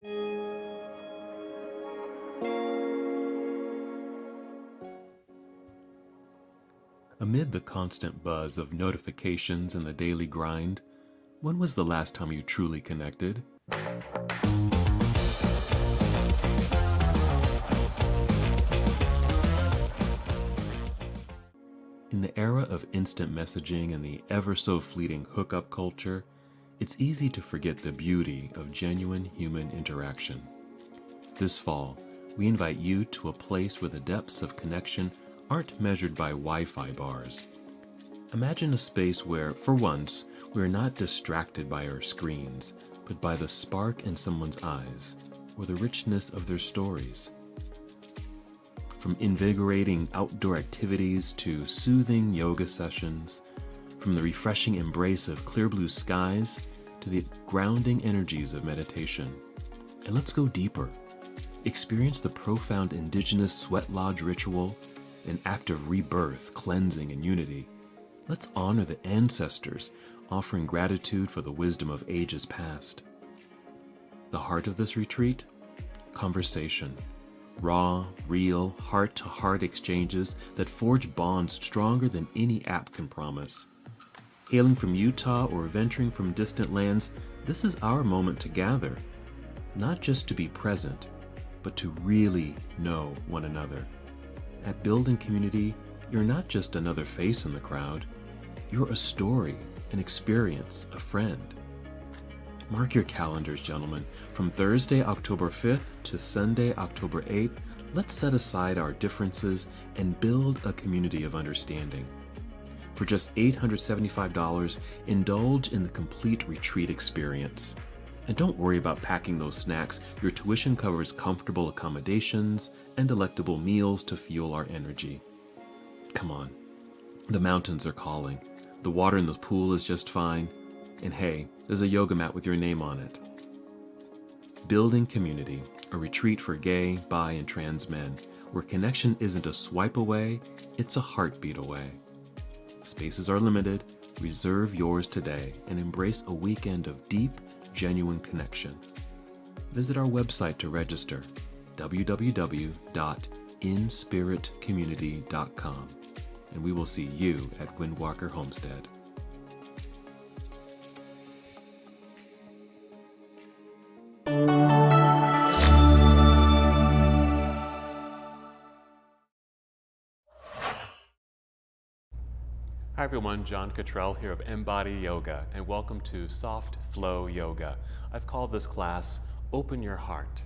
Amid the constant buzz of notifications and the daily grind, when was the last time you truly connected? In the era of instant messaging and the ever-so-fleeting hookup culture, it's easy to forget the beauty of genuine human interaction. This fall, we invite you to a place where the depths of connection aren't measured by Wi-Fi bars. Imagine a space where, for once, we are not distracted by our screens, but by the spark in someone's eyes, or the richness of their stories. From invigorating outdoor activities to soothing yoga sessions, from the refreshing embrace of clear blue skies to the grounding energies of meditation. And let's go deeper. Experience the profound indigenous sweat lodge ritual, an act of rebirth, cleansing, and unity. Let's honor the ancestors, offering gratitude for the wisdom of ages past. The heart of this retreat? Conversation. Raw, real, heart-to-heart exchanges that forge bonds stronger than any app can promise. Hailing from Utah or venturing from distant lands, this is our moment to gather, not just to be present, but to really know one another. At Building Community, you're not just another face in the crowd. You're a story, an experience, a friend. Mark your calendars, gentlemen. From Thursday, October 5th to Sunday, October 8th, let's set aside our differences and build a community of understanding. For just $875, indulge in the complete retreat experience. And don't worry about packing those snacks. Your tuition covers comfortable accommodations and delectable meals to fuel our energy. Come on. The mountains are calling. The water in the pool is just fine. And hey, there's a yoga mat with your name on it. Building Community, a retreat for gay, bi, and trans men, where connection isn't a swipe away, it's a heartbeat away. Spaces are limited. Reserve yours today and embrace a weekend of deep, genuine connection. Visit our website to register, www.inspiritcommunity.com, and we will see you at Windwalker Homestead. Hi everyone, John Cottrell here of MBODY Yoga, and welcome to Soft Flow Yoga. I've called this class Open Your Heart.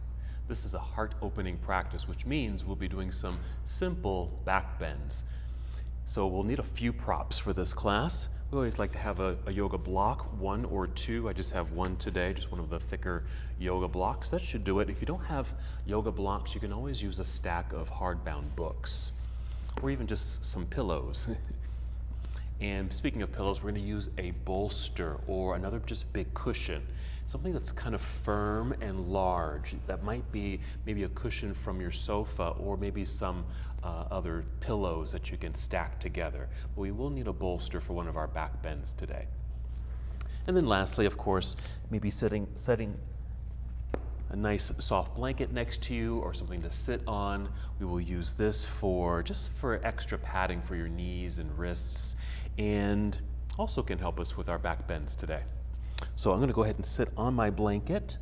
This is a heart-opening practice, which means we'll be doing some simple back bends. So we'll need a few props for this class. We always like to have a yoga block, one or two. I just have one today, just one of the thicker yoga blocks. That should do it. If you don't have yoga blocks, you can always use a stack of hardbound books, or even just some pillows. And speaking of pillows, we're going to use a bolster or another just big cushion, something that's kind of firm and large. That might be maybe a cushion from your sofa or maybe some other pillows that you can stack together. But we will need a bolster for one of our back bends today. And then lastly, of course, maybe setting a nice soft blanket next to you or something to sit on. We will use this just for extra padding for your knees and wrists, and also can help us with our back bends today. So I'm going to go ahead and sit on my blanket.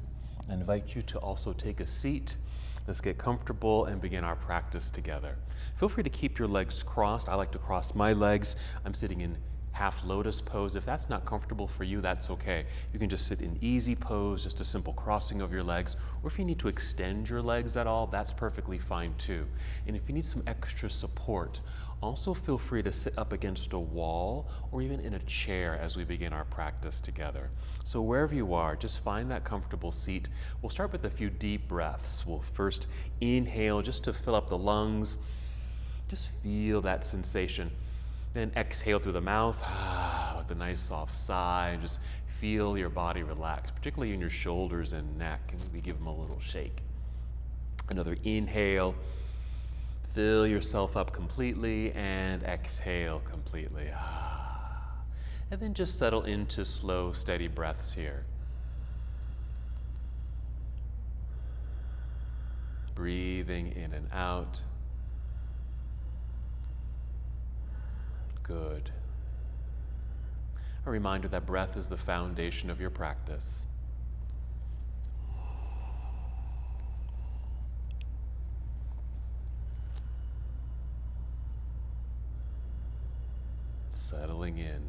I invite you to also take a seat. Let's get comfortable and begin our practice together. Feel free to keep your legs crossed. I like to cross my legs. I'm sitting in half lotus pose. If that's not comfortable for you, that's okay. You can just sit in easy pose, just a simple crossing of your legs, or if you need to extend your legs at all, that's perfectly fine too. And if you need some extra support, also feel free to sit up against a wall or even in a chair as we begin our practice together. So wherever you are, just find that comfortable seat. We'll start with a few deep breaths. We'll first inhale just to fill up the lungs. Just feel that sensation. Then exhale through the mouth with a nice soft sigh, and just feel your body relax, particularly in your shoulders and neck, and maybe give them a little shake. Another inhale, fill yourself up completely, and exhale completely. And then just settle into slow, steady breaths here. breathing in and out. Good. A reminder that breath is the foundation of your practice. Settling in.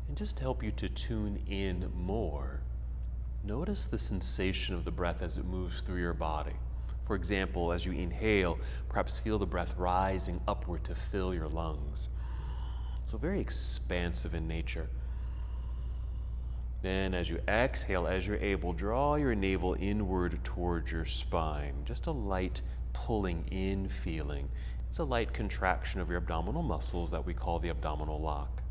And just to help you to tune in more, notice the sensation of the breath as it moves through your body. For example, as you inhale, perhaps feel the breath rising upward to fill your lungs. So very expansive in nature. Then as you exhale, as you're able, draw your navel inward towards your spine. Just a light pulling in feeling. It's a light contraction of your abdominal muscles that we call the abdominal lock.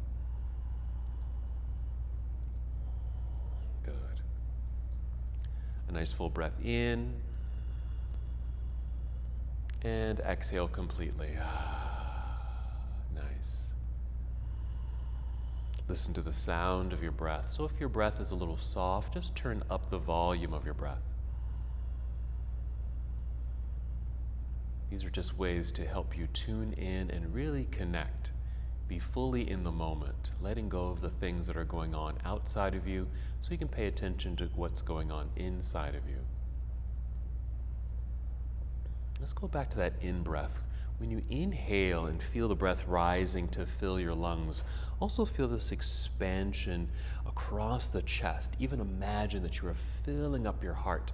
Good. A nice full breath in. And exhale completely. Nice. Listen to the sound of your breath. So if your breath is a little soft, just turn up the volume of your breath. These are just ways to help you tune in and really connect. Be fully in the moment, letting go of the things that are going on outside of you so you can pay attention to what's going on inside of you. Let's go back to that in-breath. When you inhale and feel the breath rising to fill your lungs, also feel this expansion across the chest. Even imagine that you are filling up your heart.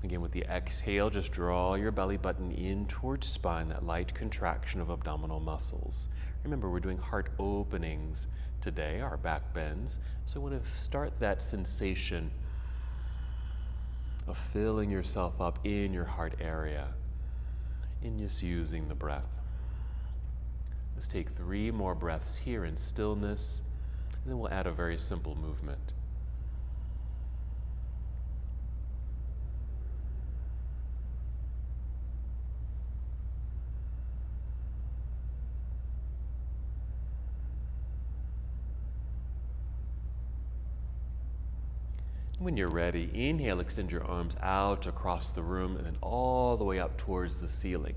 Again, with the exhale, just draw your belly button in towards spine, that light contraction of abdominal muscles. Remember, we're doing heart openings today, our back bends. So I want to start that sensation of filling yourself up in your heart area, and just using the breath. Let's take 3 more breaths here in stillness, and then we'll add a very simple movement. When you're ready, inhale, extend your arms out across the room and then all the way up towards the ceiling.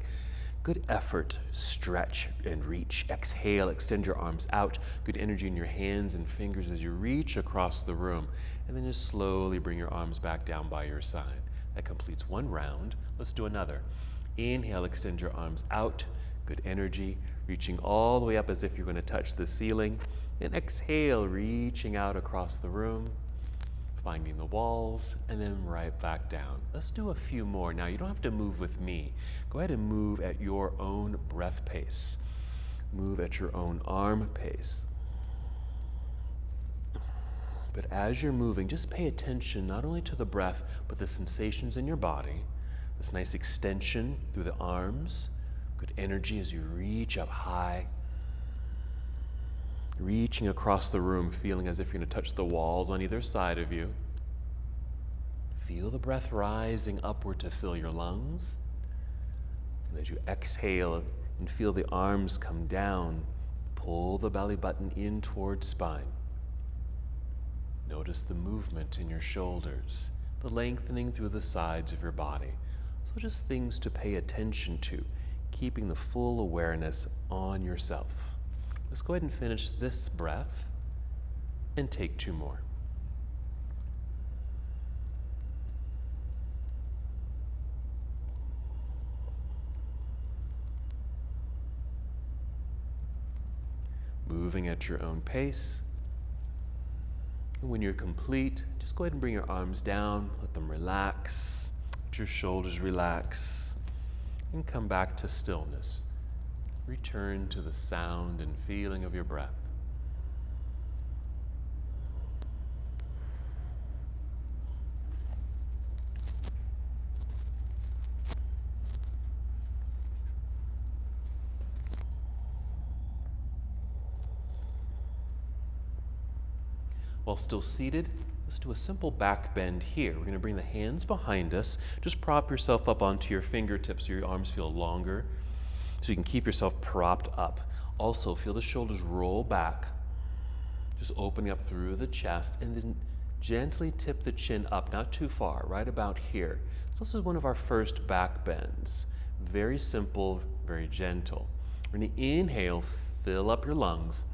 Good effort, stretch and reach. Exhale, extend your arms out. Good energy in your hands and fingers as you reach across the room. And then just slowly bring your arms back down by your side. That completes 1 round. Let's do another. Inhale, extend your arms out. Good energy, reaching all the way up as if you're going to touch the ceiling. And exhale, reaching out across the room, finding the walls, and then right back down. Let's do a few more. Now, you don't have to move with me. Go ahead and move at your own breath pace. Move at your own arm pace. But as you're moving, just pay attention not only to the breath, but the sensations in your body. This nice extension through the arms. Good energy as you reach up high. Reaching across the room, feeling as if you're going to touch the walls on either side of you. Feel the breath rising upward to fill your lungs. And as you exhale and feel the arms come down, pull the belly button in towards spine. Notice the movement in your shoulders, the lengthening through the sides of your body. So just things to pay attention to, keeping the full awareness on yourself. Let's go ahead and finish this breath and take 2 more. Moving at your own pace. And when you're complete, just go ahead and bring your arms down, let them relax, let your shoulders relax, and come back to stillness. Return to the sound and feeling of your breath. While still seated, let's do a simple back bend here. We're going to bring the hands behind us. Just prop yourself up onto your fingertips so your arms feel longer, so you can keep yourself propped up. Also, feel the shoulders roll back, just opening up through the chest, and then Gently tip the chin up, not too far, right about here. So this is one of our first back bends. Very simple, very gentle. We're going to inhale, fill up your lungs.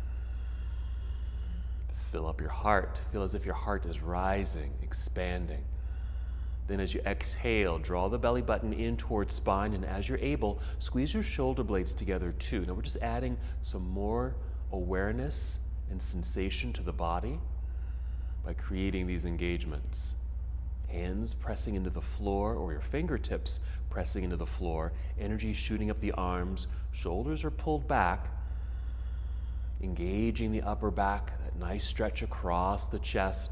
Fill up your heart. Feel as if your heart is rising, expanding. Then as you exhale, draw the belly button in towards spine, and as you're able, squeeze your shoulder blades together too. Now we're just adding some more awareness and sensation to the body by creating these engagements. Hands pressing into the floor or your fingertips pressing into the floor, energy shooting up the arms, shoulders are pulled back, engaging the upper back, that nice stretch across the chest,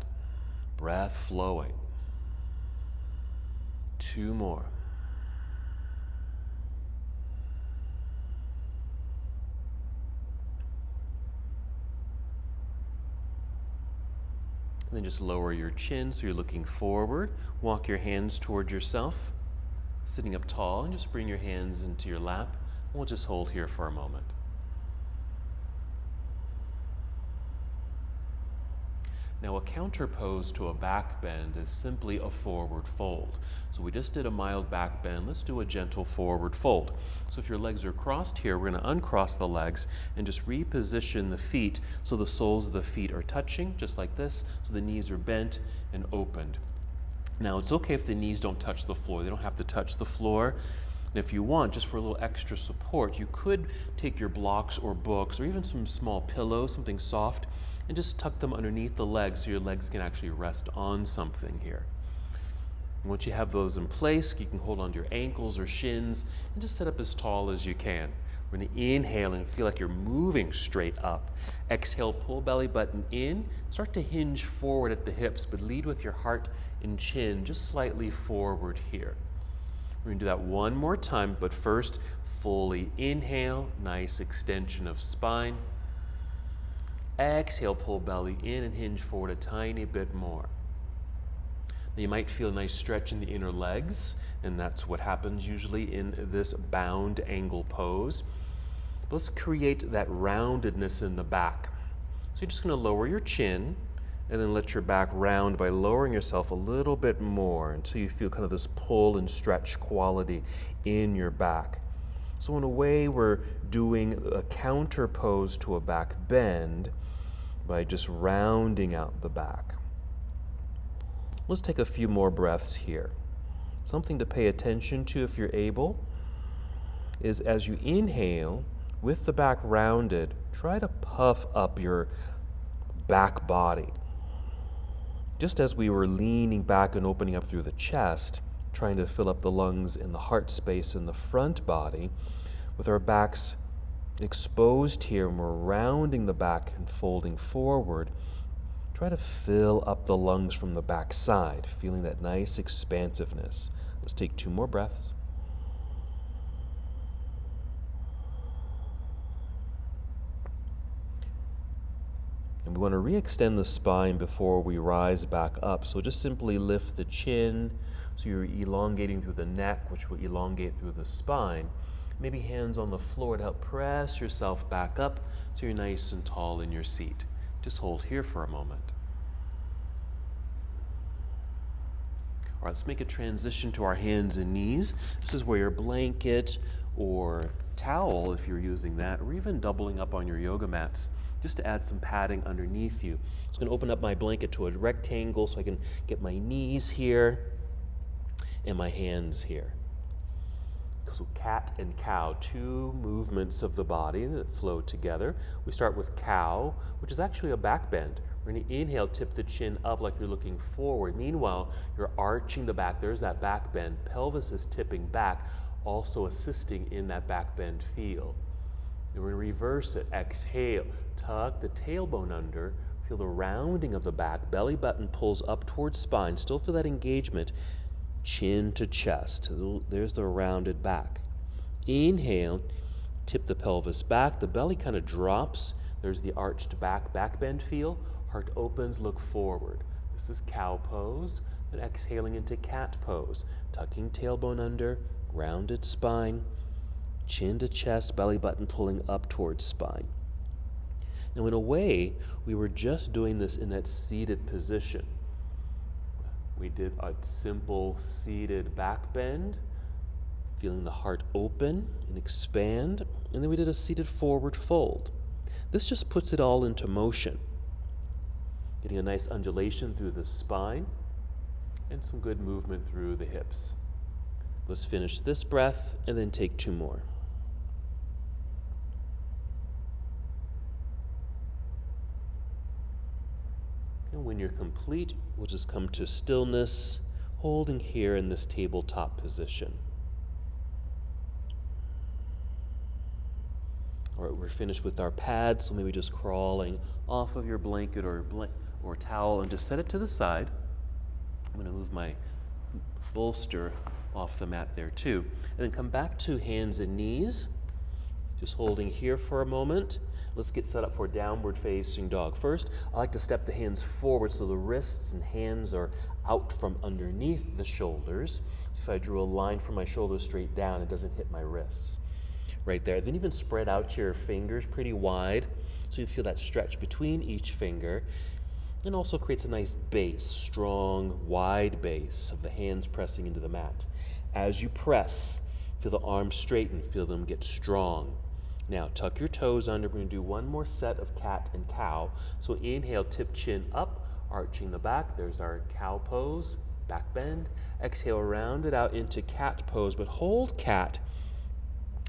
breath flowing. 2 more. And then just lower your chin so you're looking forward. Walk your hands toward yourself, sitting up tall, and just bring your hands into your lap. We'll just hold here for a moment. Now a counter pose to a back bend is simply a forward fold. So we just did a mild back bend. Let's do a gentle forward fold. So if your legs are crossed here, we're going to uncross the legs and just reposition the feet so the soles of the feet are touching, just like this, so the knees are bent and opened. Now it's okay if the knees don't touch the floor. They don't have to touch the floor. And if you want, just for a little extra support, you could take your blocks or books or even some small pillows, something soft, and just tuck them underneath the legs so your legs can actually rest on something here. And once you have those in place, you can hold onto your ankles or shins and just sit up as tall as you can. We're going to inhale and feel like you're moving straight up. Exhale, pull belly button in, start to hinge forward at the hips, but lead with your heart and chin just slightly forward here. We're going to do that one more time, but first, fully inhale, nice extension of spine. Exhale, pull belly in and hinge forward a tiny bit more. Now you might feel a nice stretch in the inner legs, and that's what happens usually in this bound angle pose. But let's create that roundedness in the back. So you're just going to lower your chin and then let your back round by lowering yourself a little bit more until you feel kind of this pull and stretch quality in your back. So in a way, we're doing a counter pose to a back bend by just rounding out the back. Let's take a few more breaths here. Something to pay attention to if you're able is as you inhale, with the back rounded, try to puff up your back body. Just as we were leaning back and opening up through the chest, trying to fill up the lungs and the heart space in the front body, with our backs exposed here and we're rounding the back and folding forward, try to fill up the lungs from the back side, feeling that nice expansiveness. Let's take 2 more breaths. And we want to re-extend the spine before we rise back up. So just simply lift the chin, so you're elongating through the neck, which will elongate through the spine. Maybe hands on the floor to help press yourself back up so you're nice and tall in your seat. Just hold here for a moment. All right, let's make a transition to our hands and knees. This is where your blanket or towel, if you're using that, or even doubling up on your yoga mats, just to add some padding underneath you. I'm just going to open up my blanket to a rectangle so I can get my knees here and my hands here. So cat and cow, 2 movements of the body that flow together. We start with cow, which is actually a back bend. We're going to inhale, tip the chin up like you're looking forward. Meanwhile, you're arching the back. There's that back bend. Pelvis is tipping back, also assisting in that back bend feel. Then we're going to reverse it. Exhale, tuck the tailbone under. Feel the rounding of the back. Belly button pulls up towards spine. Still feel that engagement. Chin to chest. There's the rounded back. Inhale, tip the pelvis back. The belly kind of drops. There's the arched back bend feel. Heart opens, look forward. This is cow pose. And exhaling into cat pose. Tucking tailbone under, rounded spine, chin to chest, belly button pulling up towards spine. Now in a way, we were just doing this in that seated position. We did a simple seated back bend, feeling the heart open and expand, and then we did a seated forward fold. This just puts it all into motion, getting a nice undulation through the spine and some good movement through the hips. Let's finish this breath and then take 2 more. And when you're complete, we'll just come to stillness, holding here in this tabletop position. All right, we're finished with our pads, so maybe just crawling off of your blanket or towel and just set it to the side. I'm going to move my bolster off the mat there too. And then come back to hands and knees, just holding here for a moment. Let's get set up for downward facing dog. First, I like to step the hands forward so the wrists and hands are out from underneath the shoulders. So if I drew a line from my shoulders straight down, it doesn't hit my wrists. Right there. Then even spread out your fingers pretty wide so you feel that stretch between each finger. And also creates a nice base, strong, wide base of the hands pressing into the mat. As you press, feel the arms straighten, feel them get strong. Now, tuck your toes under. We're going to do one more set of cat and cow. So inhale, tip chin up, arching the back. There's our cow pose, back bend. Exhale, round it out into cat pose, but hold cat.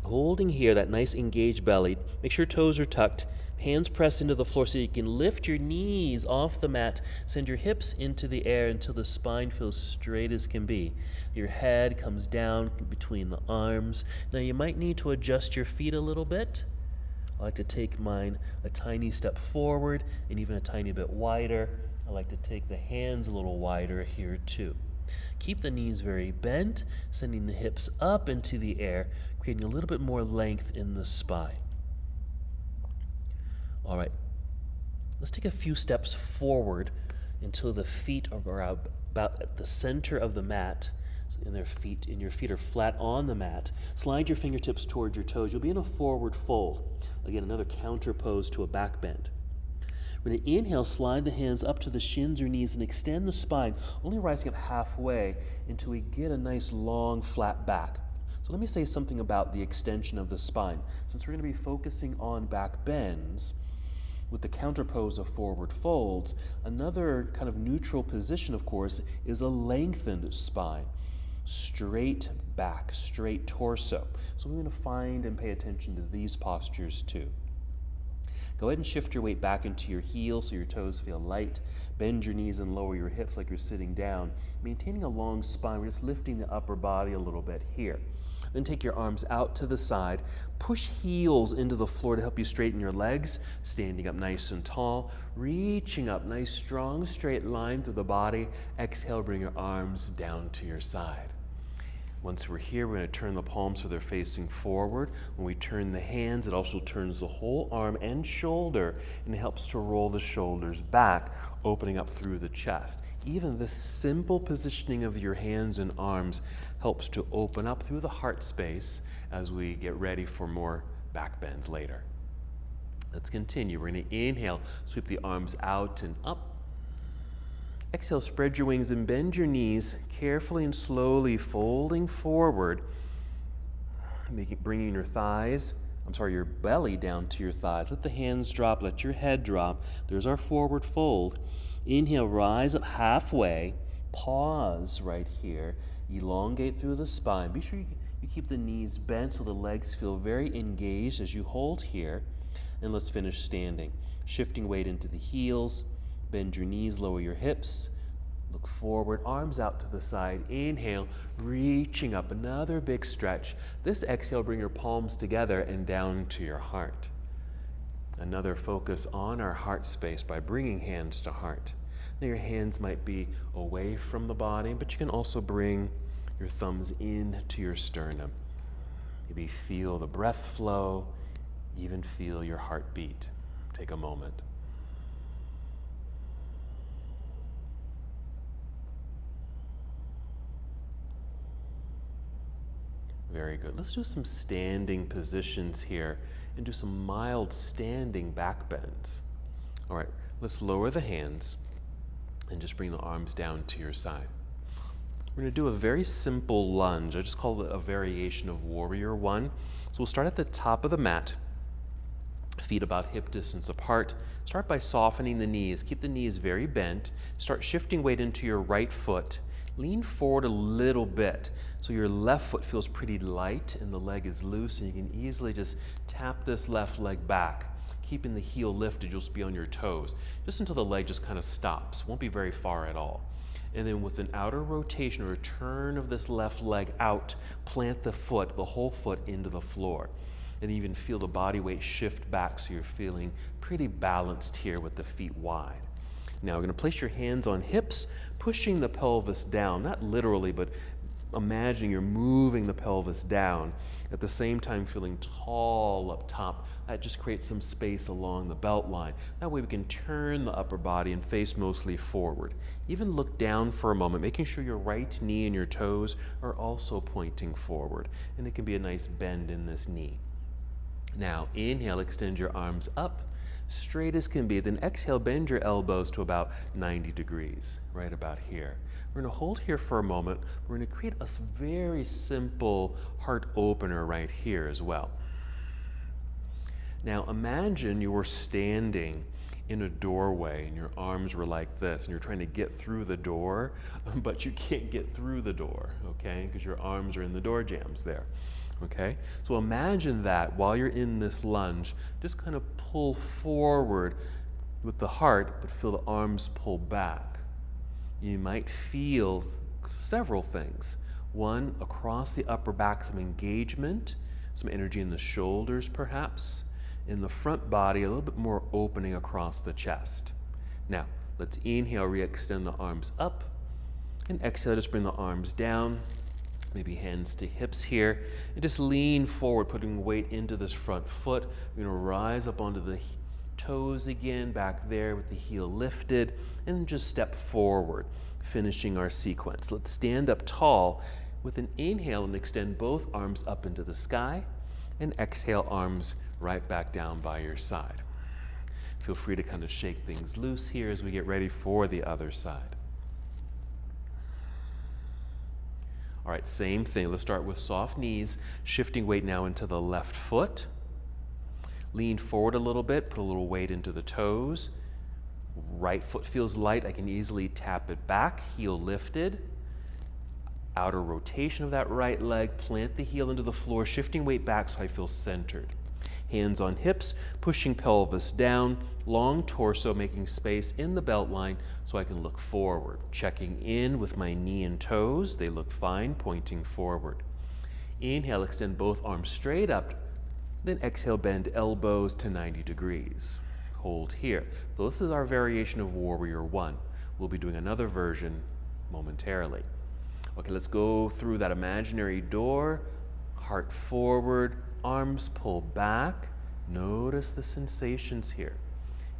Holding here, that nice engaged belly. Make sure toes are tucked. Hands press into the floor so you can lift your knees off the mat. Send your hips into the air until the spine feels straight as can be. Your head comes down between the arms. Now you might need to adjust your feet a little bit. I like to take mine a tiny step forward and even a tiny bit wider. I like to take the hands a little wider here too. Keep the knees very bent, sending the hips up into the air, creating a little bit more length in the spine. All right, let's take a few steps forward until the feet are about at the center of the mat, and your feet are flat on the mat. Slide your fingertips towards your toes. You'll be in a forward fold. Again, another counter pose to a back bend. We're going to inhale, slide the hands up to the shins or knees and extend the spine, only rising up halfway until we get a nice long flat back. So let me say something about the extension of the spine. Since we're going to be focusing on back bends, with the counter pose of forward folds, another kind of neutral position, of course, is a lengthened spine. Straight back, straight torso. So we're going to find and pay attention to these postures too. Go ahead and shift your weight back into your heels so your toes feel light. Bend your knees and lower your hips like you're sitting down. Maintaining a long spine, we're just lifting the upper body a little bit here. Then take your arms out to the side. Push heels into the floor to help you straighten your legs. Standing up nice and tall. Reaching up, nice strong straight line through the body. Exhale, bring your arms down to your side. Once we're here, we're going to turn the palms so they're facing forward. When we turn the hands, it also turns the whole arm and shoulder and helps to roll the shoulders back, opening up through the chest. Even this simple positioning of your hands and arms helps to open up through the heart space as we get ready for more back bends later. Let's continue. We're going to inhale, sweep the arms out and up. Exhale, spread your wings and bend your knees, carefully and slowly folding forward, bringing your belly down to your thighs. Let the hands drop, let your head drop. There's our forward fold. Inhale, rise up halfway, pause right here, elongate through the spine. Be sure you keep the knees bent so the legs feel very engaged as you hold here. And let's finish standing. Shifting weight into the heels. Bend your knees, lower your hips, look forward, arms out to the side. Inhale, reaching up, another big stretch. This exhale, bring your palms together and down to your heart. Another focus on our heart space by bringing hands to heart. Now your hands might be away from the body, but you can also bring your thumbs into your sternum. Maybe feel the breath flow, even feel your heartbeat. Take a moment. Very good. Let's do some standing positions here and do some mild standing back bends. All right, let's lower the hands and just bring the arms down to your side. We're going to do a very simple lunge. I just call it a variation of Warrior One. So we'll start at the top of the mat, feet about hip distance apart. Start by softening the knees. Keep the knees very bent. Start shifting weight into your right foot. Lean forward a little bit so your left foot feels pretty light and the leg is loose, and you can easily just tap this left leg back. Keeping the heel lifted, you'll just be on your toes, just until the leg just kind of stops. Won't be very far at all. And then with an outer rotation or a turn of this left leg out, plant the foot, the whole foot, into the floor. And even feel the body weight shift back so you're feeling pretty balanced here with the feet wide. Now we're going to place your hands on hips, pushing the pelvis down, not literally, but imagining you're moving the pelvis down, at the same time feeling tall up top. That just creates some space along the belt line. That way we can turn the upper body and face mostly forward. Even look down for a moment, making sure your right knee and your toes are also pointing forward. And it can be a nice bend in this knee. Now inhale, extend your arms up, straight as can be. Then exhale, bend your elbows to about 90 degrees, right about here. We're going to hold here for a moment. We're going to create a very simple heart opener right here as well. Now imagine you were standing in a doorway and your arms were like this and you're trying to get through the door, but you can't get through the door, okay? Because your arms are in the door jambs there, okay? So imagine that while you're in this lunge, just kind of pull forward with the heart, but feel the arms pull back. You might feel several things. One, across the upper back, some engagement, some energy in the shoulders perhaps. In the front body, a little bit more opening across the chest. Now, let's inhale, re-extend the arms up, and exhale, just bring the arms down, maybe hands to hips here, and just lean forward, putting weight into this front foot. We're going to rise up onto the toes again, back there with the heel lifted, and just step forward, finishing our sequence. Let's stand up tall with an inhale and extend both arms up into the sky, and exhale, arms right back down by your side. Feel free to kind of shake things loose here as we get ready for the other side. All right, same thing. Let's start with soft knees, shifting weight now into the left foot. Lean forward a little bit, put a little weight into the toes. Right foot feels light. I can easily tap it back, heel lifted. Outer rotation of that right leg, plant the heel into the floor, shifting weight back so I feel centered. Hands on hips, pushing pelvis down, long torso, making space in the belt line so I can look forward. Checking in with my knee and toes, they look fine, pointing forward. Inhale, extend both arms straight up, then exhale, bend elbows to 90 degrees. Hold here. So this is our variation of Warrior One. We'll be doing another version momentarily. Okay, let's go through that imaginary door, heart forward, arms pull back. Notice the sensations here.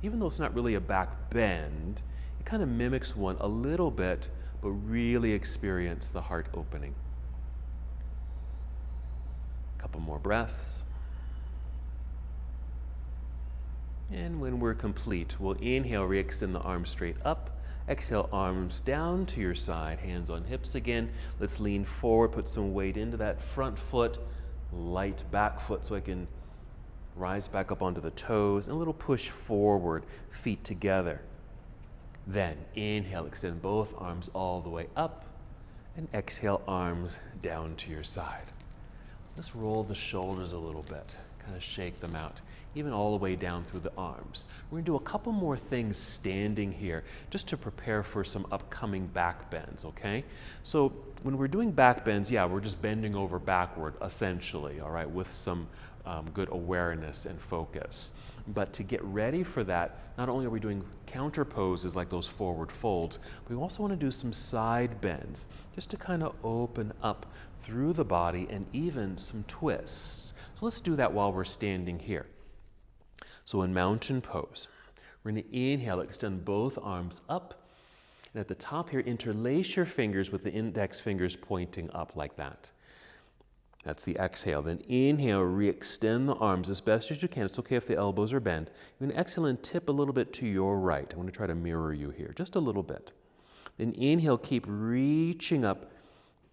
Even though it's not really a back bend, it kind of mimics one a little bit, but really experience the heart opening. A couple more breaths. And when we're complete, we'll inhale, re-extend the arms straight up. Exhale, arms down to your side, hands on hips again. Let's lean forward, put some weight into that front foot, light back foot so I can rise back up onto the toes, and a little push forward, feet together. Then inhale, extend both arms all the way up, and exhale, arms down to your side. Let's roll the shoulders a little bit, kind of shake them out, even all the way down through the arms. We're going to do a couple more things standing here just to prepare for some upcoming back bends, okay? So when we're doing back bends, yeah, we're just bending over backward essentially, all right, with some good awareness and focus. But to get ready for that, not only are we doing counter poses like those forward folds, we also want to do some side bends just to kind of open up through the body and even some twists. So let's do that while we're standing here. So in mountain pose, we're going to inhale, extend both arms up, and at the top here, interlace your fingers with the index fingers pointing up like that. That's the exhale. Then inhale, re-extend the arms as best as you can. It's okay if the elbows are bent. You're going to exhale and tip a little bit to your right. I'm going to try to mirror you here, just a little bit. Then inhale, keep reaching up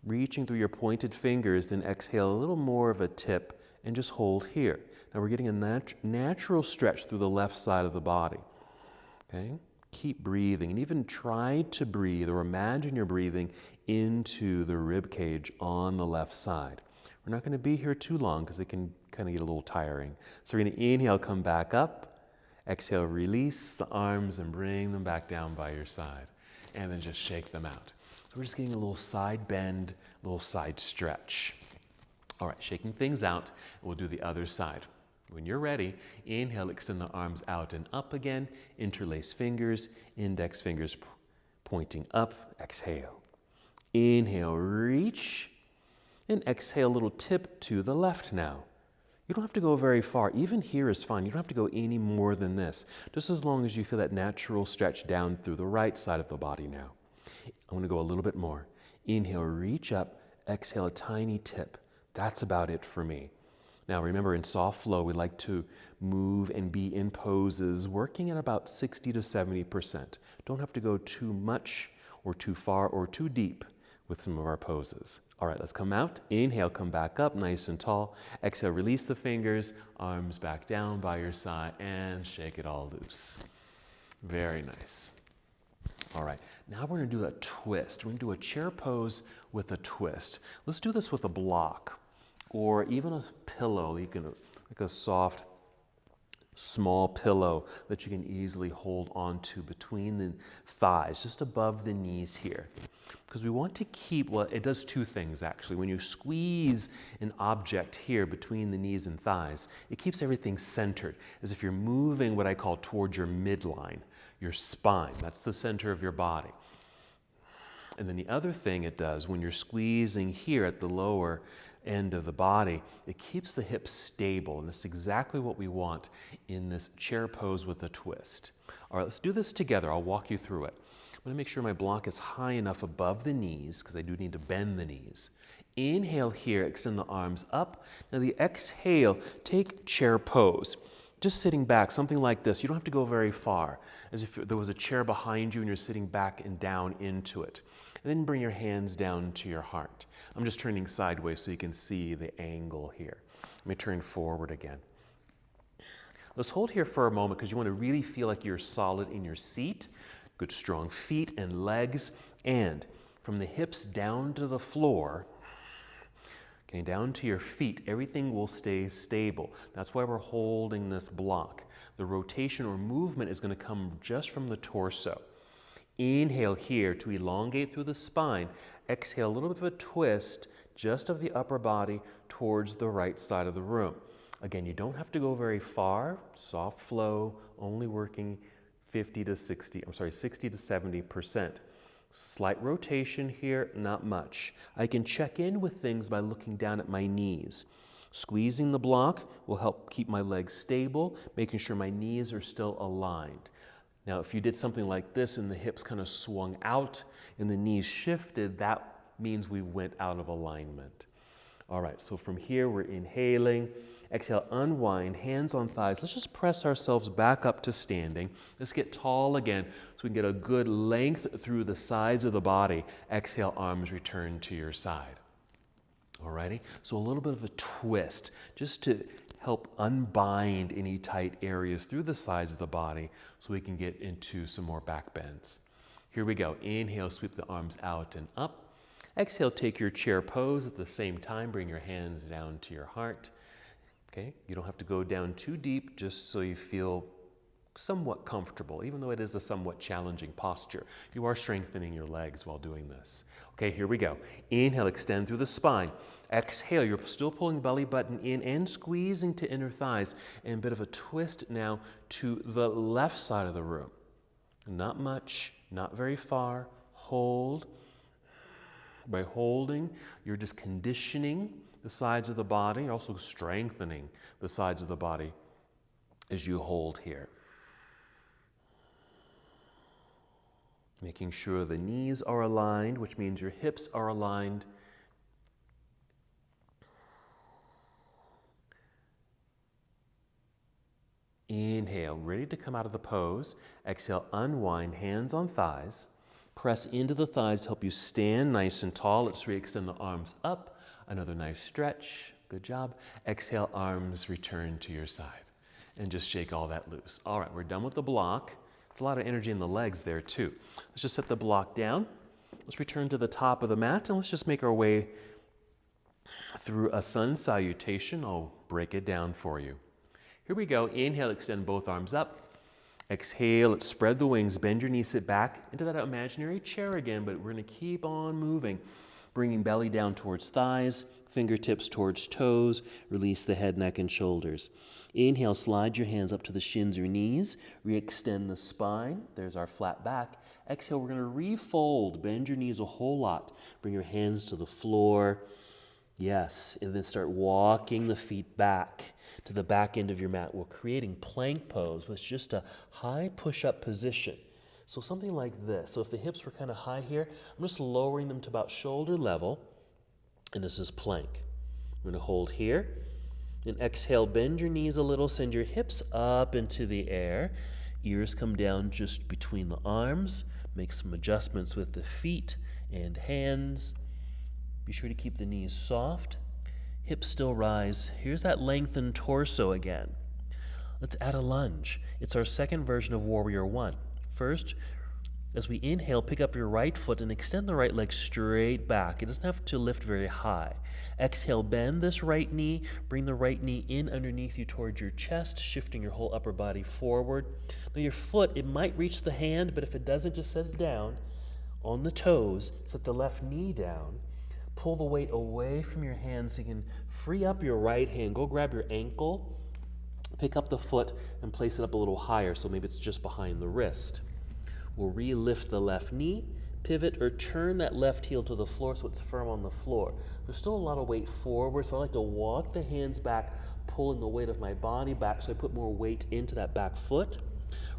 reaching through your pointed fingers, then exhale a little more of a tip and just hold here. Now we're getting a natural stretch through the left side of the body. Okay? Keep breathing and even try to breathe or imagine you're breathing into the rib cage on the left side. We're not going to be here too long because it can kind of get a little tiring. So we're going to inhale, come back up. Exhale, release the arms and bring them back down by your side. And then just shake them out. So we're just getting a little side bend, a little side stretch. All right, shaking things out, we'll do the other side. When you're ready, inhale, extend the arms out and up again. Interlace fingers, index fingers pointing up. Exhale. Inhale, reach. And exhale, a little tip to the left now. You don't have to go very far. Even here is fine. You don't have to go any more than this. Just as long as you feel that natural stretch down through the right side of the body now. I want to go a little bit more. Inhale, reach up. Exhale, a tiny tip. That's about it for me. Now remember, in soft flow, we like to move and be in poses working at about 60 to 70%. Don't have to go too much or too far or too deep with some of our poses. All right, let's come out. Inhale, come back up nice and tall. Exhale, release the fingers, arms back down by your side, and shake it all loose. Very nice. All right, now we're going to do a twist. We're going to do a chair pose with a twist. Let's do this with a block or even a pillow. You can, like a soft, small pillow that you can easily hold onto between the thighs, just above the knees here. Because we want to keep, well, it does two things actually. When you squeeze an object here between the knees and thighs, it keeps everything centered, as if you're moving what I call towards your midline, your spine. That's the center of your body. And then the other thing it does, when you're squeezing here at the lower end of the body, it keeps the hips stable, and that's exactly what we want in this chair pose with a twist. All right, let's do this together. I'll walk you through it. I'm going to make sure my block is high enough above the knees, because I do need to bend the knees. Inhale here, extend the arms up. Now the exhale, take chair pose. Just sitting back, something like this. You don't have to go very far, as if there was a chair behind you and you're sitting back and down into it. And then bring your hands down to your heart. I'm just turning sideways so you can see the angle here. Let me turn forward again. Let's hold here for a moment because you want to really feel like you're solid in your seat. Good strong feet and legs. And from the hips down to the floor, okay, down to your feet, everything will stay stable. That's why we're holding this block. The rotation or movement is going to come just from the torso. Inhale here to elongate through the spine. Exhale, a little bit of a twist just of the upper body towards the right side of the room. Again, you don't have to go very far. Soft flow, only working 60 to 70%. Slight rotation here, not much. I can check in with things by looking down at my knees. Squeezing the block will help keep my legs stable, making sure my knees are still aligned. Now, if you did something like this and the hips kind of swung out and the knees shifted, that means we went out of alignment. All right, so from here, we're inhaling. Exhale, unwind, hands on thighs. Let's just press ourselves back up to standing. Let's get tall again so we can get a good length through the sides of the body. Exhale, arms return to your side. All righty, so a little bit of a twist just to help unbind any tight areas through the sides of the body so we can get into some more back bends. Here we go. Inhale, sweep the arms out and up. Exhale, take your chair pose at the same time. Bring your hands down to your heart. Okay, you don't have to go down too deep, just so you feel somewhat comfortable, even though it is a somewhat challenging posture. You are strengthening your legs while doing this. Okay, here we go. Inhale, extend through the spine. Exhale, you're still pulling belly button in and squeezing to inner thighs, and a bit of a twist now to the left side of the room. Not much, not very far. Hold. By holding, you're just conditioning the sides of the body. You're also strengthening the sides of the body as you hold here. Making sure the knees are aligned, which means your hips are aligned. Inhale, ready to come out of the pose. Exhale, unwind, hands on thighs. Press into the thighs to help you stand nice and tall. Let's re-extend the arms up. Another nice stretch. Good job. Exhale, arms return to your side. And just shake all that loose. All right, we're done with the block. It's a lot of energy in the legs there too. Let's just set the block down. Let's return to the top of the mat and let's just make our way through a sun salutation. I'll break it down for you. Here we go. Inhale, extend both arms up. Exhale, let's spread the wings, bend your knees, sit back into that imaginary chair again, but we're going to keep on moving, bringing belly down towards thighs, fingertips towards toes, release the head, neck, and shoulders. Inhale, slide your hands up to the shins or knees, re-extend the spine. There's our flat back. Exhale, we're going to refold, bend your knees a whole lot, bring your hands to the floor. Yes, and then start walking the feet back to the back end of your mat. We're creating plank pose, which is just a high push-up position. So something like this. So if the hips were kind of high here, I'm just lowering them to about shoulder level, and this is plank. I'm going to hold here, and exhale, bend your knees a little, send your hips up into the air. Ears come down just between the arms. Make some adjustments with the feet and hands. Be sure to keep the knees soft. Hips still rise. Here's that lengthened torso again. Let's add a lunge. It's our second version of Warrior One. First, as we inhale, pick up your right foot and extend the right leg straight back. It doesn't have to lift very high. Exhale, bend this right knee. Bring the right knee in underneath you towards your chest, shifting your whole upper body forward. Now your foot, it might reach the hand, but if it doesn't, just set it down on the toes. Set the left knee down. Pull the weight away from your hands so you can free up your right hand. Go grab your ankle, pick up the foot, and place it up a little higher, so maybe it's just behind the wrist. We'll re-lift the left knee, pivot or turn that left heel to the floor so it's firm on the floor. There's still a lot of weight forward, so I like to walk the hands back, pulling the weight of my body back so I put more weight into that back foot.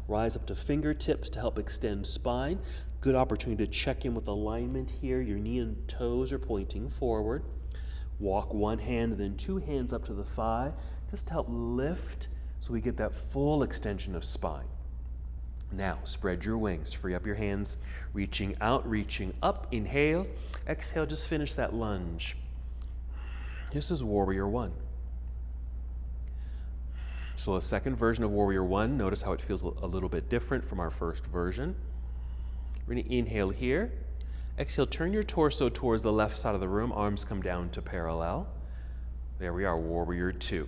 Rise up to fingertips to help extend spine. Good opportunity to check in with alignment here. Your knee and toes are pointing forward. Walk one hand and then two hands up to the thigh, just to help lift so we get that full extension of spine. Now, spread your wings. Free up your hands, reaching out, reaching up. Inhale. Exhale, just finish that lunge. This is Warrior One. So a second version of Warrior One, notice how it feels a little bit different from our first version. We're going to inhale here. Exhale, turn your torso towards the left side of the room. Arms come down to parallel. There we are, Warrior Two.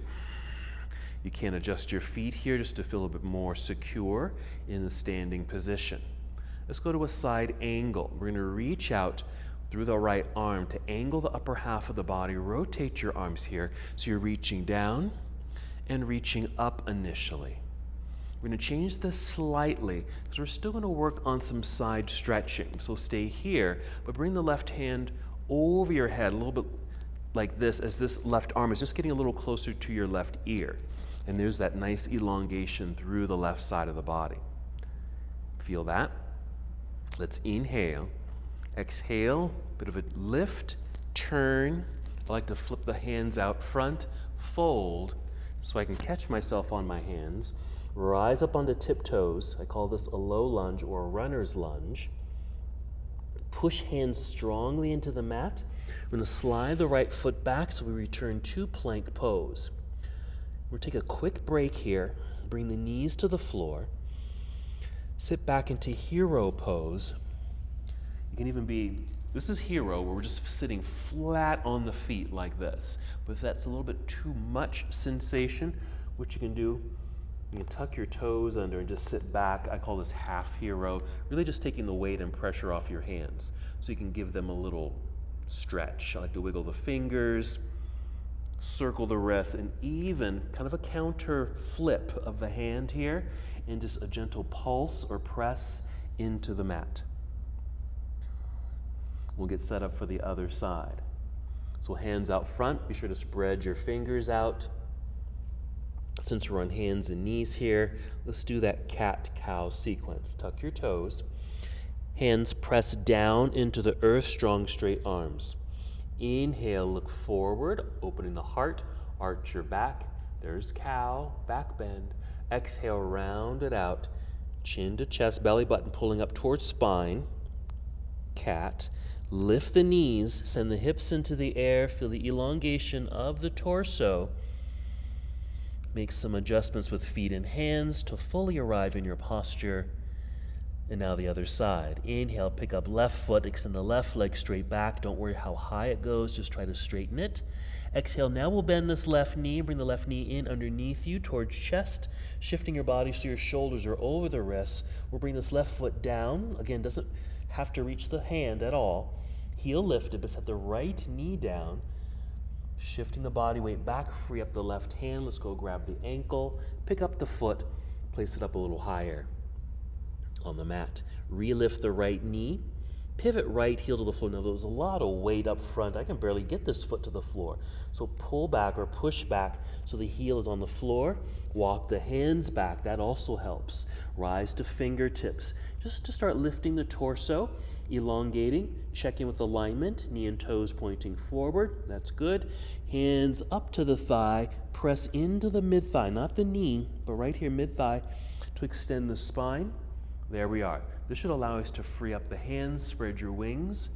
You can adjust your feet here just to feel a bit more secure in the standing position. Let's go to a side angle. We're going to reach out through the right arm to angle the upper half of the body. Rotate your arms here so you're reaching down and reaching up initially. We're going to change this slightly because we're still going to work on some side stretching. So stay here, but bring the left hand over your head a little bit like this, as this left arm is just getting a little closer to your left ear. And there's that nice elongation through the left side of the body. Feel that? Let's inhale. Exhale, bit of a lift, turn. I like to flip the hands out front, fold, so I can catch myself on my hands. Rise up onto tiptoes. I call this a low lunge or a runner's lunge. Push hands strongly into the mat. We're going to slide the right foot back so we return to plank pose. We'll take a quick break here. Bring the knees to the floor. Sit back into hero pose. You can even be, this is hero where we're just sitting flat on the feet like this. But if that's a little bit too much sensation, what you can do, you can tuck your toes under and just sit back. I call this half hero, really just taking the weight and pressure off your hands. So you can give them a little stretch. I like to wiggle the fingers, circle the wrists, and even kind of a counter flip of the hand here, and just a gentle pulse or press into the mat. We'll get set up for the other side. So hands out front, be sure to spread your fingers out. Since we're on hands and knees here, let's do that cat-cow sequence. Tuck your toes. Hands press down into the earth, strong, straight arms. Inhale, look forward, opening the heart, arch your back. There's cow, back bend. Exhale, round it out. Chin to chest, belly button pulling up towards spine. cat. Lift the knees, send the hips into the air, feel the elongation of the torso. Make some adjustments with feet and hands to fully arrive in your posture. And now the other side. Inhale, pick up left foot, extend the left leg straight back. Don't worry how high it goes, just try to straighten it. Exhale, now we'll bend this left knee, bring the left knee in underneath you towards chest, shifting your body so your shoulders are over the wrists. We'll bring this left foot down. Again, doesn't have to reach the hand at all. Heel lifted, but set the right knee down. Shifting the body weight back, free up the left hand. Let's go grab the ankle, pick up the foot, place it up a little higher on the mat. Relift the right knee, pivot right heel to the floor. Now there's a lot of weight up front. I can barely get this foot to the floor. So pull back or push back so the heel is on the floor. Walk the hands back. That also helps. Rise to fingertips. Just to start lifting the torso, elongating, checking with alignment, knee and toes pointing forward. That's good. Hands up to the thigh. Press into the mid-thigh, not the knee, but right here mid-thigh to extend the spine. There we are. This should allow us to free up the hands, spread your wings,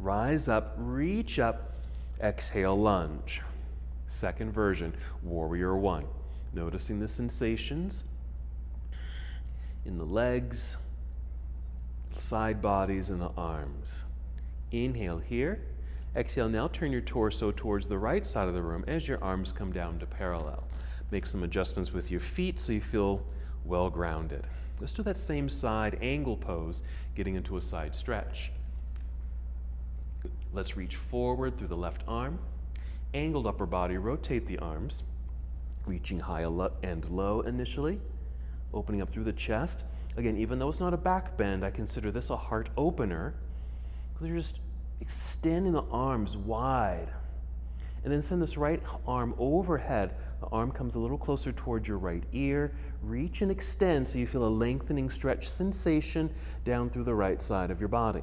rise up, reach up, exhale, lunge. Second version, warrior one. Noticing the sensations in the legs, side bodies, and the arms. Inhale here. Exhale, now turn your torso towards the right side of the room as your arms come down to parallel. Make some adjustments with your feet so you feel well grounded. Let's do that same side angle pose, getting into a side stretch. Let's reach forward through the left arm. Angled upper body, rotate the arms, reaching high and low initially, opening up through the chest. Again, even though it's not a back bend, I consider this a heart opener because you're just extending the arms wide. And then send this right arm overhead. The arm comes a little closer towards your right ear. Reach and extend so you feel a lengthening stretch sensation down through the right side of your body.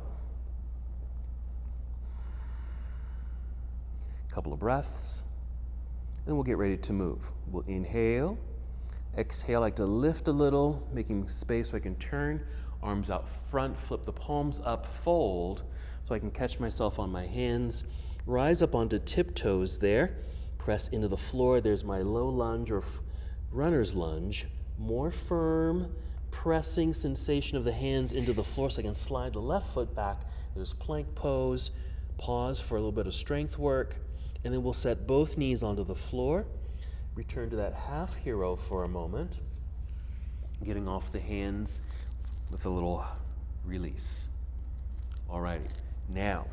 Couple of breaths, and we'll get ready to move. We'll inhale, exhale, I like to lift a little, making space so I can turn. Arms out front, flip the palms up, fold, so I can catch myself on my hands. Rise up onto tiptoes there. Press into the floor. There's my low lunge or runner's lunge. More firm, pressing sensation of the hands into the floor so I can slide the left foot back. There's plank pose. Pause for a little bit of strength work. And then we'll set both knees onto the floor. Return to that half hero for a moment. Getting off the hands with a little release. All righty. Now,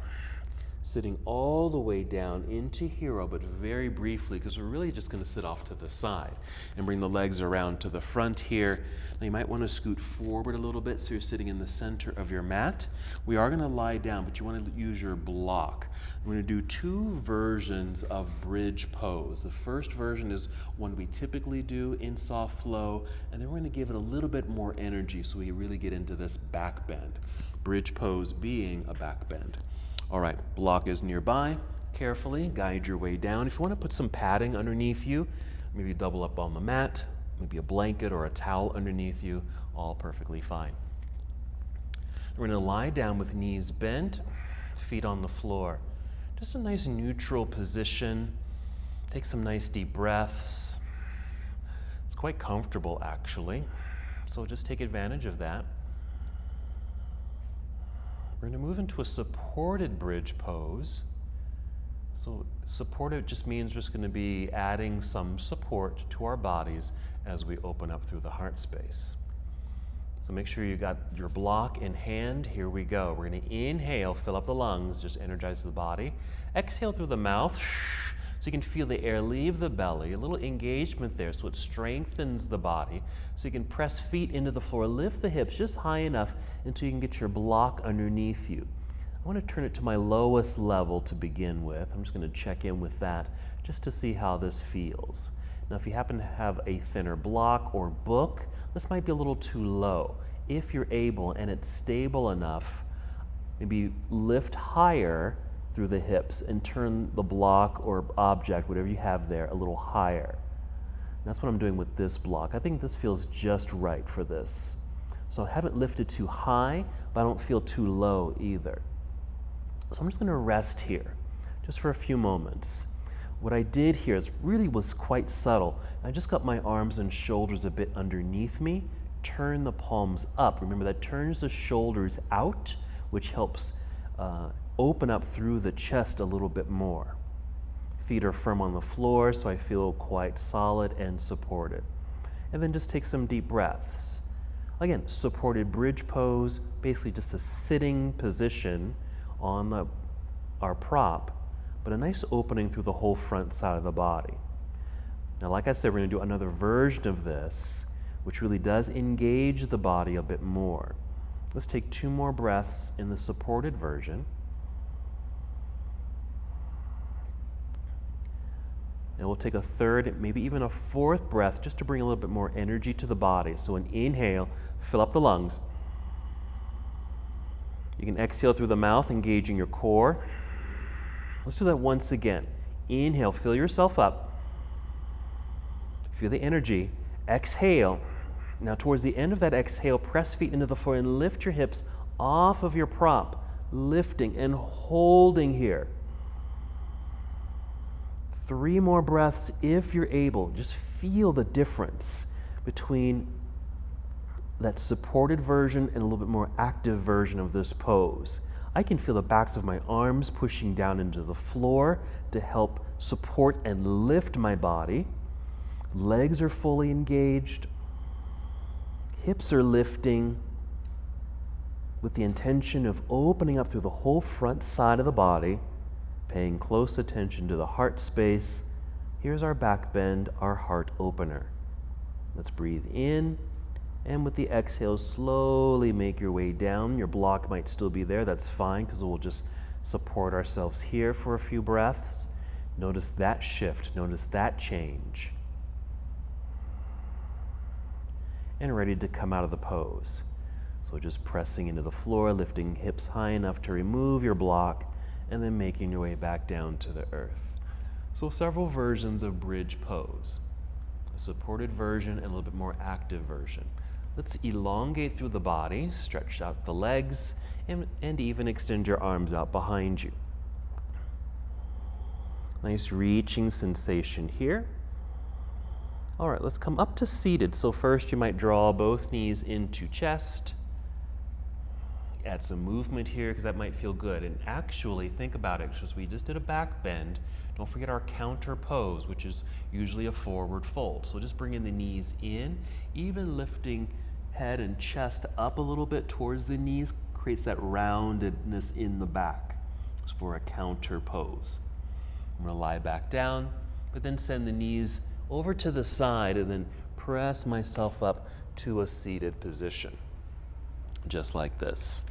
sitting all the way down into hero, but very briefly, because we're really just going to sit off to the side and bring the legs around to the front here. Now you might want to scoot forward a little bit so you're sitting in the center of your mat. We are going to lie down, but you want to use your block. We're going to do two versions of bridge pose. The first version is one we typically do in soft flow, and then we're going to give it a little bit more energy so we really get into this back bend. Bridge pose being a back bend. All right, block is nearby. Carefully guide your way down. If you want to put some padding underneath you, maybe double up on the mat, maybe a blanket or a towel underneath you, all perfectly fine. We're going to lie down with knees bent, feet on the floor. Just a nice neutral position. Take some nice deep breaths. It's quite comfortable actually, so just take advantage of that. We're going to move into a supported bridge pose. So supported just means just going to be adding some support to our bodies as we open up through the heart space. So make sure you got your block in hand. Here we go. We're going to inhale, fill up the lungs, just energize the body. Exhale through the mouth so you can feel the air leave the belly. A little engagement there so it strengthens the body. So you can press feet into the floor, lift the hips just high enough until you can get your block underneath you. I want to turn it to my lowest level to begin with. I'm just going to check in with that just to see how this feels. Now if you happen to have a thinner block or book, this might be a little too low. If you're able and it's stable enough, maybe lift higher through the hips and turn the block or object, whatever you have there, a little higher. And that's what I'm doing with this block. I think this feels just right for this. So I haven't lifted too high, but I don't feel too low either. So I'm just going to rest here, just for a few moments. What I did here was quite subtle. I just got my arms and shoulders a bit underneath me, turn the palms up. Remember, that turns the shoulders out, which helps open up through the chest a little bit more. Feet are firm on the floor, so I feel quite solid and supported. And then just take some deep breaths. Again, supported bridge pose, basically just a sitting position on our prop, but a nice opening through the whole front side of the body. Now, like I said, we're going to do another version of this, which really does engage the body a bit more. Let's take 2 more breaths in the supported version. And we'll take a third, maybe even a 4th breath, just to bring a little bit more energy to the body. So an inhale, fill up the lungs. You can exhale through the mouth, engaging your core. Let's do that once again. Inhale, fill yourself up. Feel the energy. Exhale. Now towards the end of that exhale, press feet into the floor and lift your hips off of your prop. Lifting and holding here. 3 more breaths if you're able. Just feel the difference between that supported version and a little bit more active version of this pose. I can feel the backs of my arms pushing down into the floor to help support and lift my body. Legs are fully engaged. Hips are lifting with the intention of opening up through the whole front side of the body, paying close attention to the heart space. Here's our back bend, our heart opener. Let's breathe in, and with the exhale, slowly make your way down. Your block might still be there. That's fine, because we'll just support ourselves here for a few breaths. Notice that shift. Notice that change. And ready to come out of the pose. So just pressing into the floor, lifting hips high enough to remove your block, and then making your way back down to the earth. So several versions of bridge pose. A supported version and a little bit more active version. Let's elongate through the body, stretch out the legs, and even extend your arms out behind you. Nice reaching sensation here. All right, let's come up to seated. So first you might draw both knees into chest. Add some movement here because that might feel good. And actually think about it, because we just did a back bend. Don't forget our counter pose, which is usually a forward fold. So just bringing the knees in, even lifting head and chest up a little bit towards the knees creates that roundedness in the back for a counter pose. I'm going to lie back down, but then send the knees over to the side and then press myself up to a seated position, just like this.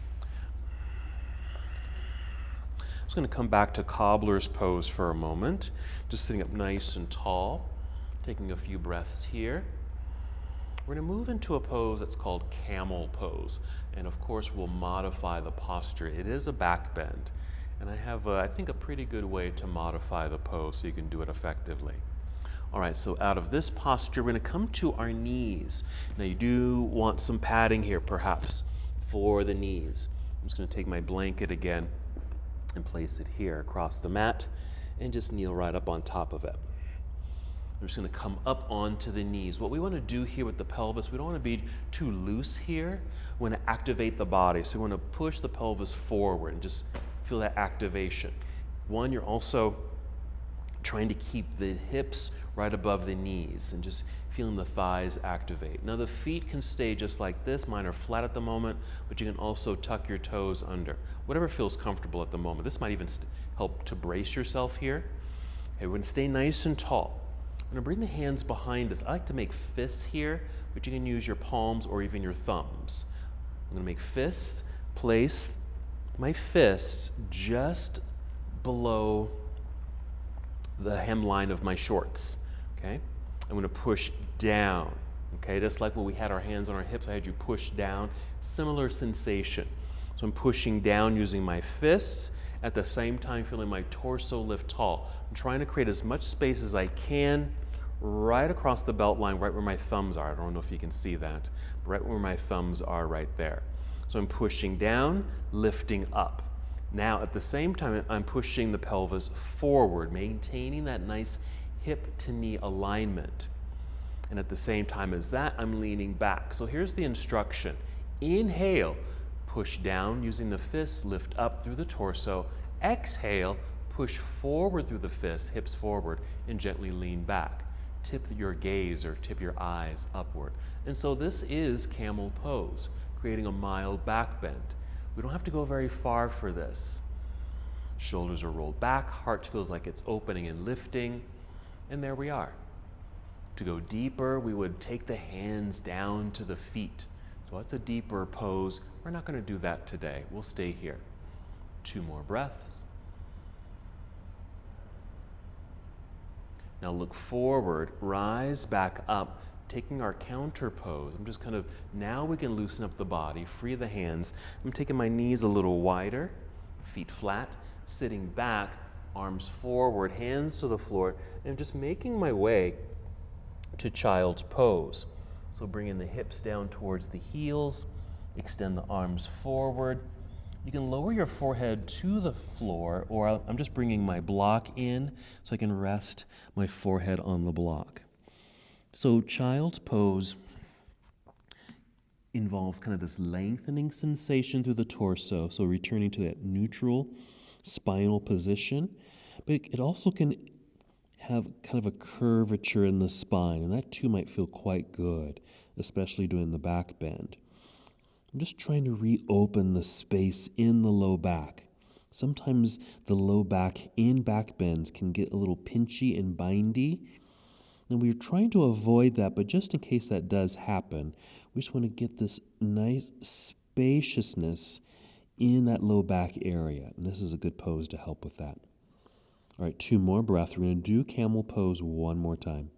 I'm just going to come back to cobbler's pose for a moment, just sitting up nice and tall, taking a few breaths here. We're going to move into a pose that's called camel pose, and of course we'll modify the posture. It is a back bend, and I have, I think, a pretty good way to modify the pose so you can do it effectively. All right, so out of this posture, we're going to come to our knees. Now you do want some padding here, perhaps, for the knees. I'm just going to take my blanket again and place it here across the mat and just kneel right up on top of it. I'm just going to come up onto the knees. What we want to do here with the pelvis, we don't want to be too loose here. We want to activate the body. So we want to push the pelvis forward and just feel that activation. One, you're also trying to keep the hips right above the knees and just feeling the thighs activate. Now the feet can stay just like this. Mine are flat at the moment, but you can also tuck your toes under. Whatever feels comfortable at the moment. This might even help to brace yourself here. Okay, we're going to stay nice and tall. I'm going to bring the hands behind us. I like to make fists here, but you can use your palms or even your thumbs. I'm going to make fists, place my fists just below the hemline of my shorts, okay? I'm going to push down, okay? Just like when we had our hands on our hips, I had you push down. Similar sensation. So I'm pushing down using my fists, at the same time feeling my torso lift tall. I'm trying to create as much space as I can right across the belt line, right where my thumbs are. I don't know if you can see that, but right where my thumbs are right there. So I'm pushing down, lifting up. Now at the same time, I'm pushing the pelvis forward, maintaining that nice hip to knee alignment. And at the same time as that, I'm leaning back. So here's the instruction. Inhale, push down using the fists, lift up through the torso. Exhale, push forward through the fists, hips forward, and gently lean back. Tip your gaze or tip your eyes upward. And so this is camel pose, creating a mild back bend. We don't have to go very far for this. Shoulders are rolled back, heart feels like it's opening and lifting, and there we are. To go deeper, we would take the hands down to the feet. So that's a deeper pose. We're not going to do that today. We'll stay here. 2 more breaths. Now look forward, rise back up, taking our counter pose. I'm just now we can loosen up the body, free the hands. I'm taking my knees a little wider, feet flat, sitting back, arms forward, hands to the floor, and just making my way to child's pose. So bringing the hips down towards the heels, extend the arms forward. You can lower your forehead to the floor, or I'm just bringing my block in so I can rest my forehead on the block. So child's pose involves kind of this lengthening sensation through the torso, so returning to that neutral spinal position, but it also can have kind of a curvature in the spine, and that too might feel quite good, especially doing the back bend. I'm just trying to reopen the space in the low back. Sometimes the low back in back bends can get a little pinchy and bindy, and we're trying to avoid that, but just in case that does happen, we just want to get this nice spaciousness in that low back area, and this is a good pose to help with that. All right, 2 more breaths. We're going to do camel pose one more time.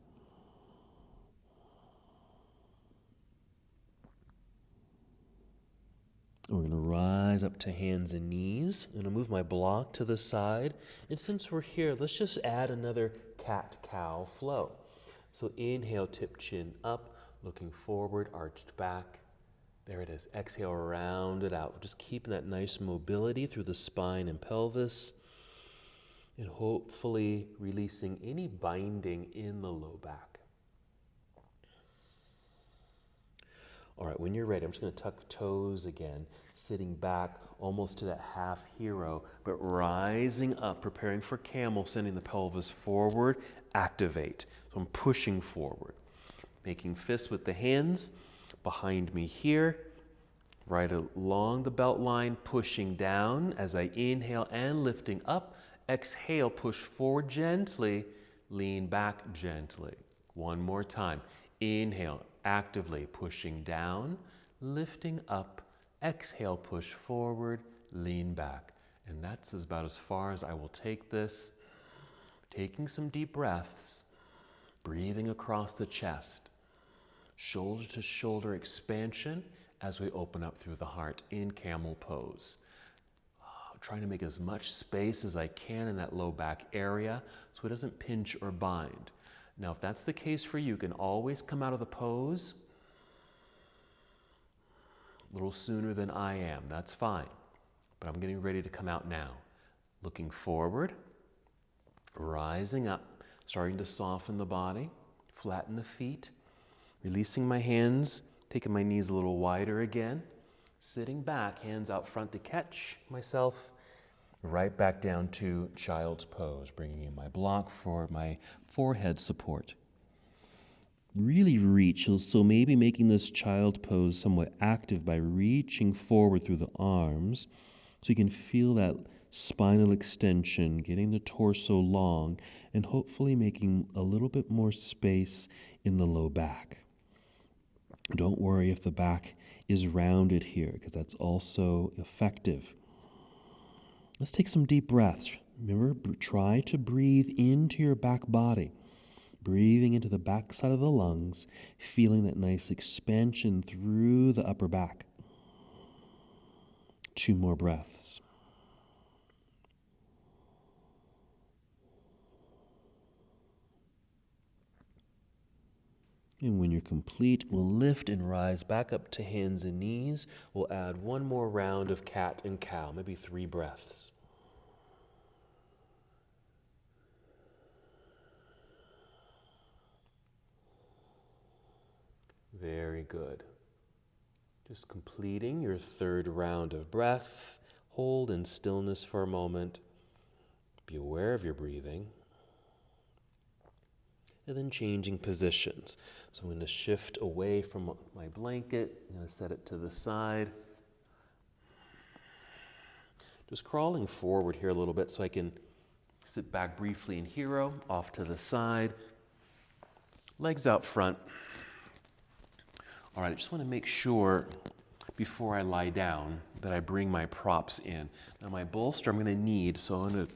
We're going to rise up to hands and knees. I'm going to move my block to the side. And since we're here, let's just add another cat-cow flow. So inhale, tip chin up, looking forward, arched back. There it is. Exhale, round it out. Just keeping that nice mobility through the spine and pelvis. And hopefully releasing any binding in the low back. All right, when you're ready, I'm just going to tuck toes again, sitting back almost to that half hero, but rising up, preparing for camel, sending the pelvis forward, activate. So I'm pushing forward, making fists with the hands behind me here, right along the belt line, pushing down as I inhale and lifting up. Exhale, push forward gently, lean back gently. One more time. Inhale, actively pushing down, lifting up. Exhale, push forward, lean back. And that's about as far as I will take this. Taking some deep breaths, breathing across the chest. Shoulder to shoulder expansion as we open up through the heart in camel pose. Trying to make as much space as I can in that low back area so it doesn't pinch or bind. Now, if that's the case for you, you can always come out of the pose a little sooner than I am. That's fine. But I'm getting ready to come out now. Looking forward, rising up, starting to soften the body, flatten the feet, releasing my hands, taking my knees a little wider again. Sitting back, hands out front to catch myself, right back down to child's pose, bringing in my block for my forehead support. Really reach, so maybe making this child pose somewhat active by reaching forward through the arms, so you can feel that spinal extension, getting the torso long, and hopefully making a little bit more space in the low back. Don't worry if the back is rounded here, because that's also effective. Let's take some deep breaths. Remember, try to breathe into your back body. Breathing into the back side of the lungs, feeling that nice expansion through the upper back. 2 more breaths. And when you're complete, we'll lift and rise back up to hands and knees. We'll add one more round of cat and cow, maybe 3 breaths. Very good. Just completing your 3rd round of breath. Hold in stillness for a moment. Be aware of your breathing. And then changing positions. So I'm going to shift away from my blanket. I'm going to set it to the side. Just crawling forward here a little bit so I can sit back briefly in hero, off to the side. Legs out front. All right, I just want to make sure before I lie down that I bring my props in. Now my bolster I'm going to need, so I'm going to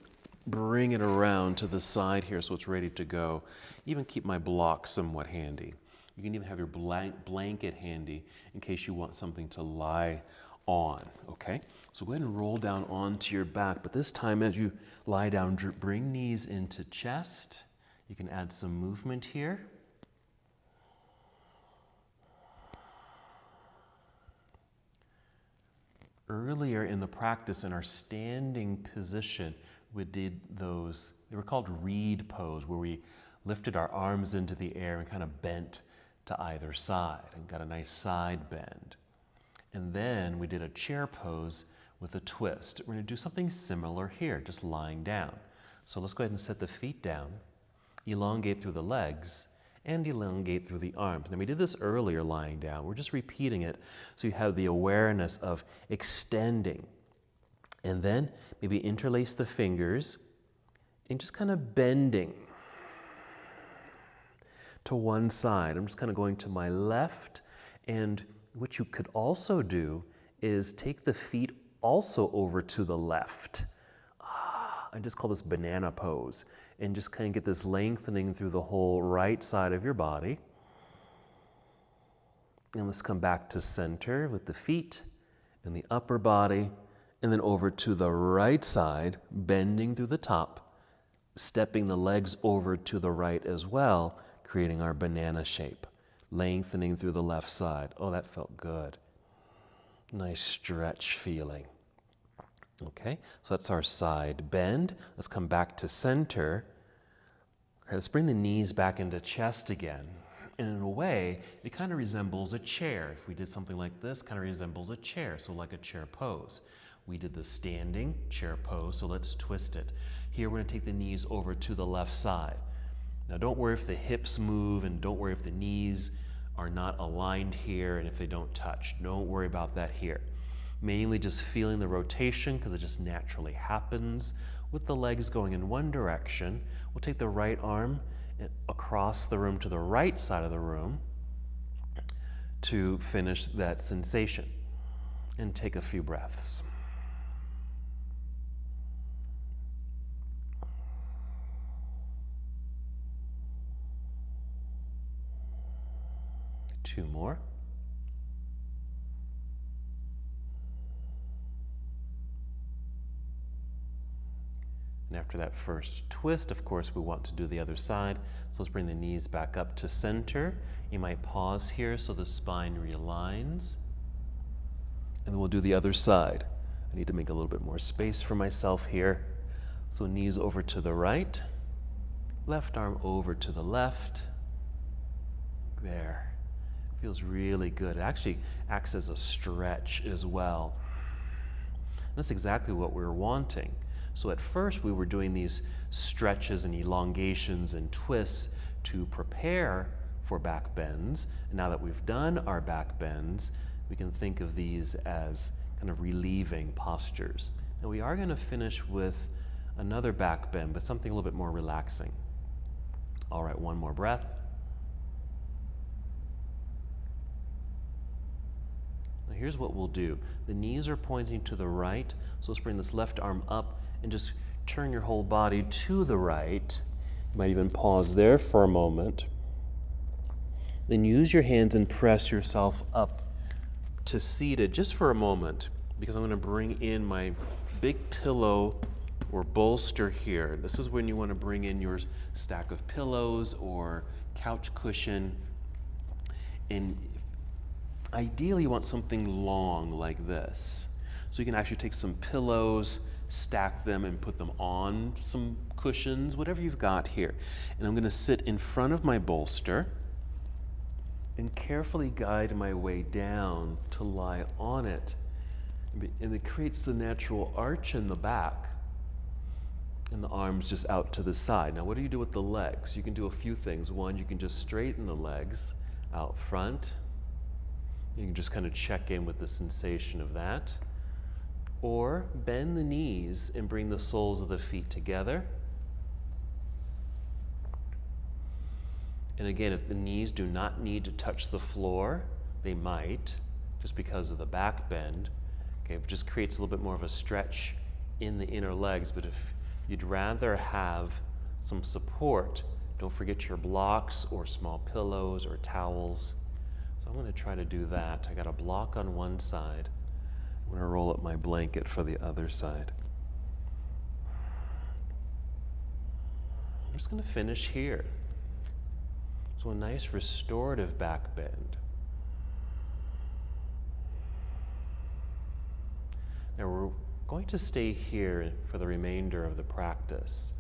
bring it around to the side here so it's ready to go. Even keep my block somewhat handy. You can even have your blanket handy in case you want something to lie on, okay? So go ahead and roll down onto your back, but this time as you lie down, bring knees into chest. You can add some movement here. Earlier in the practice, in our standing position, we did those, they were called reed pose, where we lifted our arms into the air and kind of bent to either side and got a nice side bend. And then we did a chair pose with a twist. We're going to do something similar here, just lying down. So let's go ahead and set the feet down, elongate through the legs, and elongate through the arms. Now we did this earlier lying down. We're just repeating it so you have the awareness of extending. And then maybe interlace the fingers and just kind of bending to one side. I'm just kind of going to my left. And what you could also do is take the feet also over to the left. I just call this banana pose. And just kind of get this lengthening through the whole right side of your body. And let's come back to center with the feet and the upper body. And then over to the right side, bending through the top, stepping the legs over to the right as well, creating our banana shape, lengthening through the left side. Oh, that felt good. Nice stretch feeling. Okay, so that's our side bend. Let's come back to center. Okay, let's bring the knees back into chest again. And in a way, it kind of resembles a chair. If we did something like this, kind of resembles a chair, so like a chair pose. We did the standing chair pose, so let's twist it. Here we're going to take the knees over to the left side. Now don't worry if the hips move, and don't worry if the knees are not aligned here and if they don't touch. Don't worry about that here. Mainly just feeling the rotation because it just naturally happens with the legs going in one direction. We'll take the right arm and across the room to the right side of the room to finish that sensation. And take a few breaths. Two more. And after that first twist, of course, we want to do the other side. So let's bring the knees back up to center. You might pause here so the spine realigns. And then we'll do the other side. I need to make a little bit more space for myself here. So knees over to the right, left arm over to the left. There. Feels really good. It actually acts as a stretch as well. That's exactly what we were wanting. So at first we were doing these stretches and elongations and twists to prepare for back bends. And now that we've done our back bends, we can think of these as kind of relieving postures. And we are going to finish with another back bend, but something a little bit more relaxing. All right, one more breath. Now here's what we'll do. The knees are pointing to the right, so let's bring this left arm up and just turn your whole body to the right. You might even pause there for a moment. Then use your hands and press yourself up to seated just for a moment, because I'm going to bring in my big pillow or bolster here. This is when you want to bring in your stack of pillows or couch cushion. And ideally you want something long like this. So you can actually take some pillows, stack them, and put them on some cushions, whatever you've got here. And I'm going to sit in front of my bolster and carefully guide my way down to lie on it. And it creates the natural arch in the back and the arms just out to the side. Now what do you do with the legs? You can do a few things. One, you can just straighten the legs out front. You can just kind of check in with the sensation of that. Or bend the knees and bring the soles of the feet together. And again, if the knees do not need to touch the floor, they might, just because of the back bend. Okay, it just creates a little bit more of a stretch in the inner legs. But if you'd rather have some support, don't forget your blocks or small pillows or towels. So I'm going to try to do that. I got a block on one side. I'm going to roll up my blanket for the other side. I'm just going to finish here. So a nice restorative back bend. Now we're going to stay here for the remainder of the practice.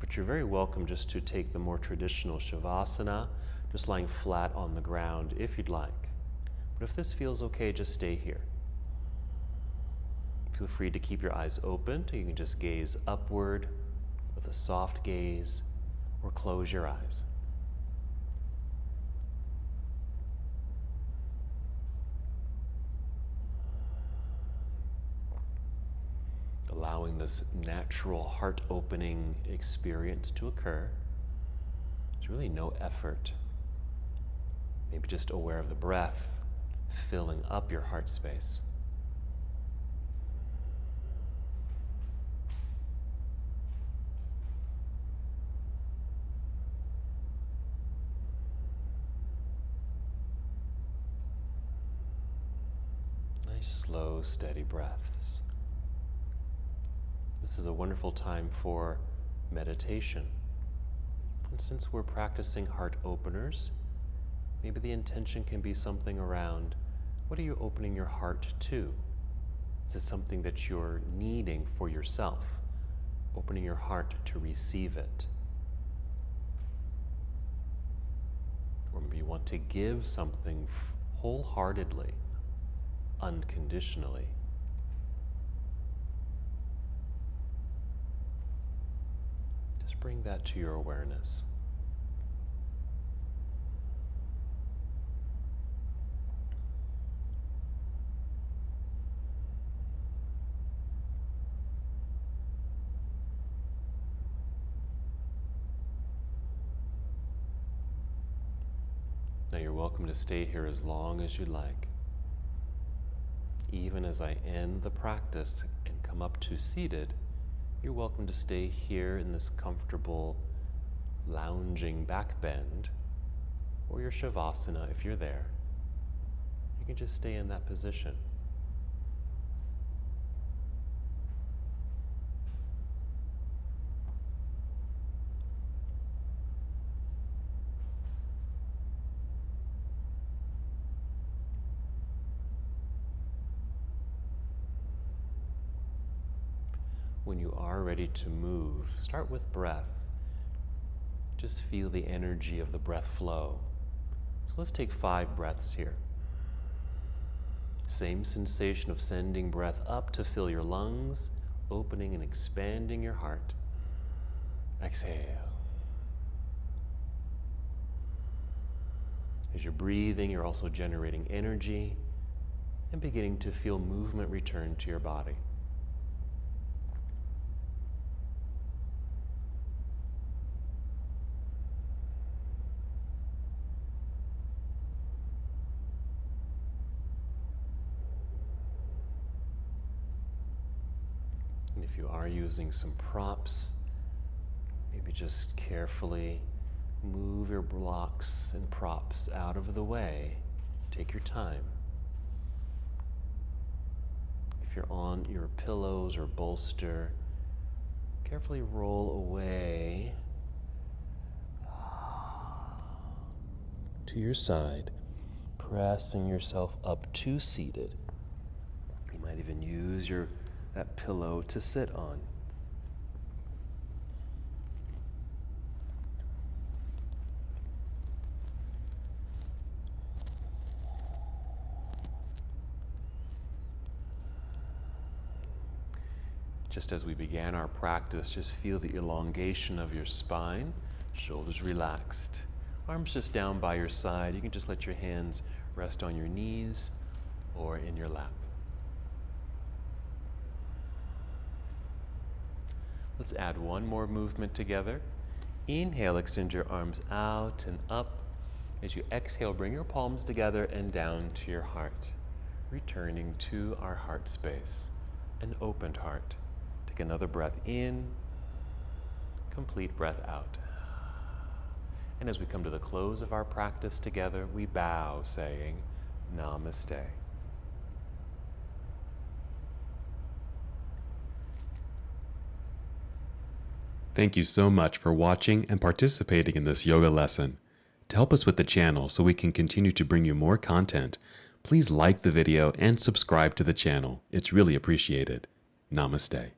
But you're very welcome just to take the more traditional Shavasana, just lying flat on the ground if you'd like. But if this feels okay, just stay here. Feel free to keep your eyes open. You can just gaze upward with a soft gaze, or close your eyes. Allowing this natural heart-opening experience to occur. There's really no effort. Maybe just aware of the breath filling up your heart space. Nice, slow, steady breaths. This is a wonderful time for meditation. And since we're practicing heart openers, maybe the intention can be something around, what are you opening your heart to? Is it something that you're needing for yourself? Opening your heart to receive it. Or maybe you want to give something wholeheartedly, unconditionally. Bring that to your awareness. Now you're welcome to stay here as long as you like. Even as I end the practice and come up to seated, you're welcome to stay here in this comfortable lounging back bend, or your Shavasana if you're there. You can just stay in that position. When you are ready to move, start with breath. Just feel the energy of the breath flow. So let's take 5 breaths here. Same sensation of sending breath up to fill your lungs, opening and expanding your heart. Exhale. As you're breathing, you're also generating energy and beginning to feel movement return to your body. If you are using some props, maybe just carefully move your blocks and props out of the way. Take your time. If you're on your pillows or bolster, carefully roll away to to your side, pressing yourself up to seated. You might even use that pillow to sit on. Just as we began our practice, just feel the elongation of your spine, shoulders relaxed, arms just down by your side. You can just let your hands rest on your knees or in your lap. Let's add one more movement together. Inhale, extend your arms out and up. As you exhale, bring your palms together and down to your heart, returning to our heart space, an opened heart. Take another breath in, complete breath out. And as we come to the close of our practice together, we bow, saying, Namaste. Thank you so much for watching and participating in this yoga lesson. To help us with the channel so we can continue to bring you more content, please like the video and subscribe to the channel. It's really appreciated. Namaste.